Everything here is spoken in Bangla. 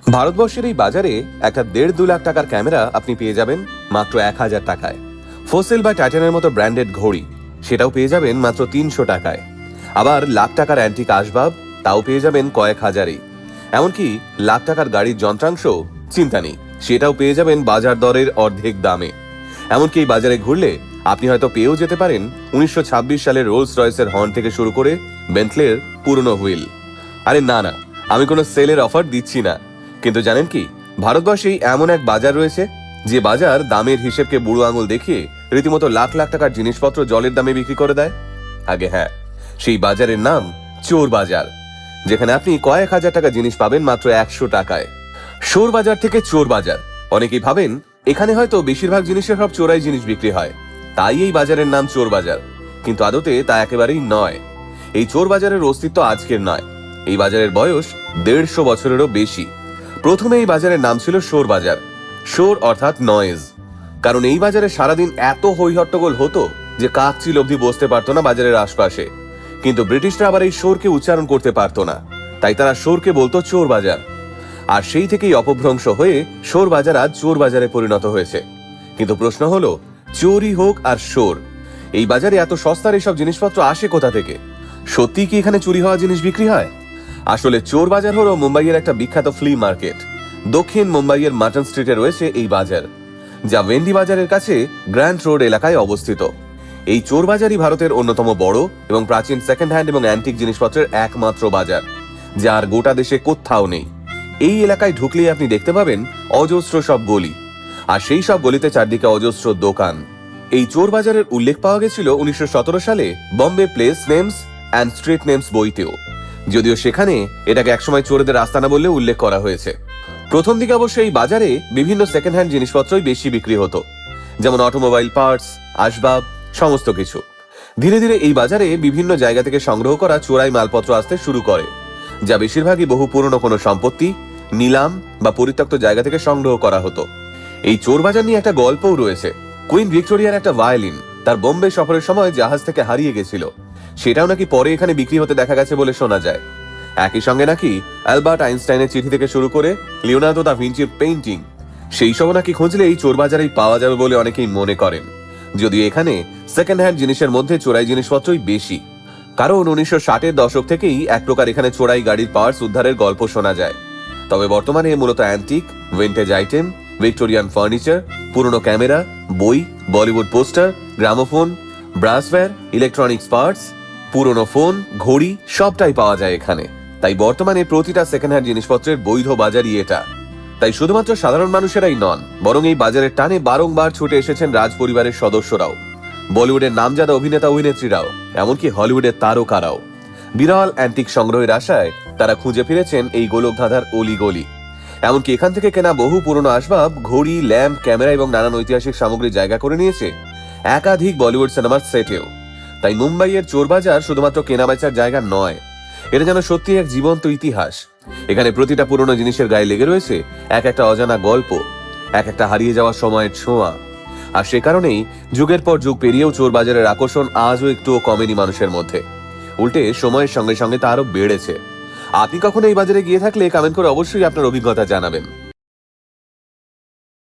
ভারতবর্ষের এই বাজারে একটা 1.5-2 লাখ টাকার ক্যামেরা আপনি পেয়ে যাবেন মাত্র 1000 টাকায়। ফসিল বা টাইটানের মতো ব্র্যান্ডেড ঘড়ি সেটাও পেয়ে যাবেন মাত্র 300 টাকায়। আবার লাখ টাকার অ্যান্টিক আসবাব তাও পেয়ে যাবেন কয়েক হাজারেই। এমনকি লাখ টাকার গাড়ির যন্ত্রাংশ চিন্তা নেই, সেটাও পেয়ে যাবেন বাজার দরের অর্ধেক দামে। এমনকি এই বাজারে ঘুরলে আপনি হয়তো পেয়েও যেতে পারেন 1926 সালের রোলস রয়েসের হর্ন থেকে শুরু করে বেন্টলের পুরনো হুইল। আরে না না, আমি কোনো সেলের অফার দিচ্ছি না, কিন্তু জানেন কি, ভারতবর্ষেই এমন এক বাজার রয়েছে যে বাজার দামের হিসেবকে বুড়ো আঙুল দেখিয়ে রীতিমতো লাখ লাখ টাকার জিনিসপত্র জলের দামে বিক্রি করে দেয়। আগে হ্যাঁ, সেই বাজারের নাম চোর বাজার, যেখানে আপনি কয়েক হাজার টাকা জিনিস পাবেন মাত্র 100 টাকায়। শোর বাজার থেকে চোর বাজার। অনেকেই ভাবেন এখানে হয়তো বেশিরভাগ জিনিসের সব চোরাই জিনিস বিক্রি হয়, তাই এই বাজারের নাম চোর বাজার, কিন্তু আদতে তা একেবারেই নয়। এই চোর বাজারের অস্তিত্ব আজকের নয়, এই বাজারের বয়স 150 বছরেরও বেশি। প্রথমে এই বাজারের নাম ছিল শোর বাজার। শোর অর্থাৎ নয়েজ, কারণ এই বাজারে সারাদিন এত হই হট্টগোল হতো যে কাকচিল অবধি বসতে পারতো না বাজারের আশপাশে। কিন্তু ব্রিটিশরা আবার এই শোরকে উচ্চারণ করতে পারতো না, তাই তারা শোরকে বলতো চোর বাজার। আর সেই থেকেই অপভ্রংশ হয়ে শোর বাজার আজ চোর বাজারে পরিণত হয়েছে। কিন্তু প্রশ্ন হলো, চোরই হোক আর শোর, এই বাজারে এত সস্তার এইসব জিনিসপত্র আসে কোথা থেকে? সত্যি কি এখানে চুরি হওয়া জিনিস বিক্রি হয়? আসলে চোর বাজার হলো মুম্বাইয়ের একটা বিখ্যাত ফ্লি মার্কেট। দক্ষিণ মুম্বাইয়ের মাটন স্ট্রিটে রয়েছে এই বাজার, যা ভেন্ডি বাজারের কাছে গ্র্যান্ড রোড এলাকায় অবস্থিত। এই চোর বাজারই ভারতের অন্যতম বড় এবং প্রাচীন সেকেন্ড হ্যান্ড এবং অ্যান্টিক জিনিসপত্রের একমাত্র বাজার, যা আর গোটা দেশে কোথাও নেই। এই এলাকায় ঢুকলেই আপনি দেখতে পাবেন অজস্র সব গলি, আর সেই সব গলিতে চারদিকে অজস্র দোকান। এই চোর বাজারের উল্লেখ পাওয়া গেছিল 1917 সালে Bombay place names and street names বইতেও, যদিও সেখানে এটাকে একসময় চোরদের আস্তানা বলে উল্লেখ করা হয়েছে। প্রথম দিকে অবশ্য এই বাজারে বিভিন্ন সেকেন্ড হ্যান্ড জিনিসপত্রই বেশি বিক্রি হতো, যেমন অটোমোবাইল পার্টস, আসবাব, সমস্ত কিছু। ধীরে ধীরে এই বাজারে বিভিন্ন জায়গা থেকে সংগ্রহ করা চোরাই মালপত্র আসতে শুরু করে, যা বেশিরভাগই বহু পুরনো কোনো সম্পত্তি, নিলাম বা পরিত্যক্ত জায়গা থেকে সংগ্রহ করা হতো। এই চোর বাজার নিয়ে একটা গল্পও রয়েছে। কুইন ভিক্টোরিয়ার একটা ভায়োলিন তার বোম্বে সফরের সময় জাহাজ থেকে হারিয়ে গেছিল, সেটাও নাকি পরে এখানে বিক্রি হতে দেখা গেছে বলে শোনা যায়। একই সঙ্গে নাকি অ্যালবার্ট আইনস্টাইনের চিঠি থেকে শুরু করে লিওনার্দো দা ভিঞ্চির পেইন্টিং, সেই সব নাকি খুঁজলে এই চোর বাজারেই পাওয়া যাবে বলে অনেকেই মনে করেন। যদিও এখানে সেকেন্ড হ্যান্ড জিনিসের মধ্যে চোরাই জিনিসপত্রই বেশি, কারণ 1960-এর দশক থেকেই এক প্রকার এখানে চোরাই গাড়ির পার্টস উদ্ধারের গল্প শোনা যায়। তবে বর্তমানে মূলত antique, vintage item, Victorian furniture, পুরনো ক্যামেরা, বই, Bollywood poster, gramophone, brassware, electronics parts, পুরনো ফোন, ঘড়ি সবটাই পাওয়া যায় এখানে। তাই বর্তমানে প্রতিটা সেকেন্ড হ্যান্ড জিনিসপত্রের বৈধ বাজারই এটা। তাই শুধুমাত্র সাধারণ মানুষেরাই নন, বরং এই বাজারের টানে বারংবার ছুটে এসেছেন রাজ পরিবারের সদস্যরাও, বলিউডের নামজাদা অভিনেতা অভিনেত্রীরাও, এমনকি হলিউডের তারকারাও। বিরল অ্যান্টিক সংগ্রহের আশায় তারা খুঁজে ফিরেছেন এই গোলকধাঁধার অলিগলি। এমনকি এখান থেকে কেনা বহু পুরনো আসবাব, ঘড়ি, ল্যাম্প, ক্যামেরা এবং নানান ঐতিহাসিক সামগ্রী জায়গা করে নিয়েছে একাধিক বলিউড সিনেমার সেটেও। তাই মুম্বাইয়ের চোর বাজার শুধুমাত্র কেনাবেচার জায়গা নয়, এটা যেন সত্যি এক জীবন্ত ইতিহাস। এখানে প্রতিটা পুরনো জিনিসের গায়ে লেগে রয়েছে এক একটা অজানা গল্প, এক একটা হারিয়ে যাওয়া সময়ের ছোঁয়া। আর সে কারণেই যুগের পর যুগ পেরিয়েও চোর বাজারের আকর্ষণ আজও একটুও কমেনি মানুষের মধ্যে, উল্টে সময়ের সঙ্গে সঙ্গে তা আরো বেড়েছে। আপনি কখনো এই বাজারে গিয়ে থাকলে কমেন্ট করে অবশ্যই আপনার অভিজ্ঞতা জানাবেন।